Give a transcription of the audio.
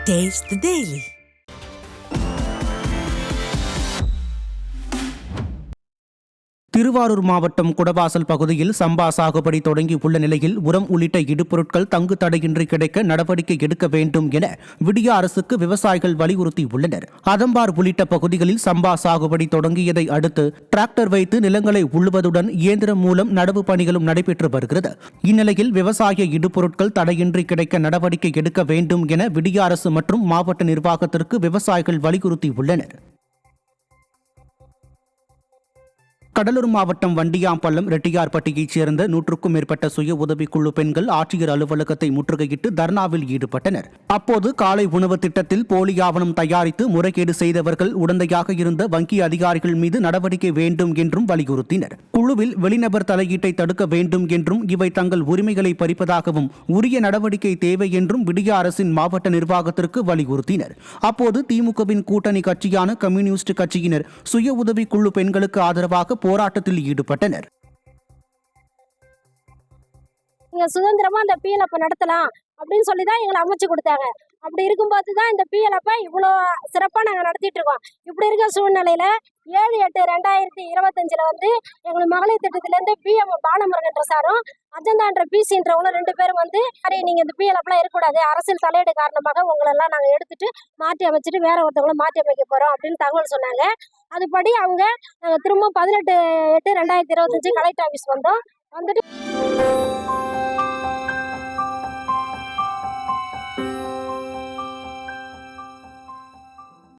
Taste the Daily. Thiruvarur மாவட்டம் குடவாசல் பகுதியில் சம்பா சாகுபடி தொடங்கி உள்ள நிலையில் உரம் உள்ளிட்ட இடுபொருட்கள் தங்கு தடையின்றி கிடைக்க நடவடிக்கை எடுக்க வேண்டும் என விடிய அரசுக்கு விவசாயிகள் வலியுறுத்தியுள்ளனர். அதம்பார் உள்ளிட்ட பகுதிகளில் சம்பா சாகுபடி தொடங்கியதை அடுத்து டிராக்டர் வைத்து நிலங்களை உழுவதுடன் இயந்திரம் மூலம் நடவு பணிகளும் நடைபெற்று வருகிறது. இந்நிலையில் விவசாய இடுபொருட்கள் தடையின்றி கிடைக்க நடவடிக்கை எடுக்க வேண்டும் என விடிய அரசு மற்றும் மாவட்ட நிர்வாகத்திற்கு விவசாயிகள் வலியுறுத்தியுள்ளனர். கடலூர் மாவட்டம் வண்டியாம்பள்ளம் ரெட்டியார்பட்டியைச் சேர்ந்த 100க்கும் மேற்பட்ட சுய உதவிக்குழு பெண்கள் ஆட்சியர் அலுவலகத்தை முற்றுகையிட்டு தர்ணாவில் ஈடுபட்டனர். அப்போது காலை உணவு திட்டத்தில் போலி ஆவணம் தயாரித்து முறைகேடு செய்தவர்கள் உடந்தையாக இருந்த வங்கி அதிகாரிகள் மீது நடவடிக்கை வேண்டும் என்றும் வலியுறுத்தினர். குழுவில் வெளிநபர் தலையீட்டை தடுக்க வேண்டும் என்றும் இவை தங்கள் உரிமைகளை பறிப்பதாகவும் உரிய நடவடிக்கை தேவை என்றும் விடிய அரசின் மாவட்ட நிர்வாகத்திற்கு வலியுறுத்தினர். அப்போது திமுகவின் கூட்டணி கட்சியான கம்யூனிஸ்ட் கட்சியினர் சுய உதவிக்குழு பெண்களுக்கு ஆதரவாக போராட்டத்தில் ஈடுபட்டனர். சுதந்திரமா அந்த பிஎல்எஃப் நடத்தலாம் அப்படின்னு சொல்லி தான் எங்களை அமைச்சு கொடுத்தாங்க. அப்படி இருக்கும்போது தான் இந்த பிஎல்எஃப் இவ்வளோ சிறப்பாக நாங்கள் நடத்திட்டு இருக்கோம். இப்படி இருக்க சூழ்நிலையில 7/8/2025 எங்களுக்கு மகளிர் திட்டத்திலேருந்து பிஎம் பாலமுருகன்ற சாரும் அஜந்தான்ற பிசின்றவங்களும் 2 பேரும் சரி நீங்கள் இந்த பிஎல்எஃப்லாம் இருக்கக்கூடாது, அரசியல் தலையீடு காரணமாக உங்களெல்லாம் நாங்கள் எடுத்துட்டு மாற்றி அமைச்சிட்டு வேற ஒருத்தவங்களும் மாற்றி அமைக்க போகிறோம் அப்படின்னு தகவல் சொன்னாங்க. அதுபடி அவங்க நாங்கள் திரும்ப 18/8/2025 கலெக்டர் ஆஃபீஸ் வந்துட்டு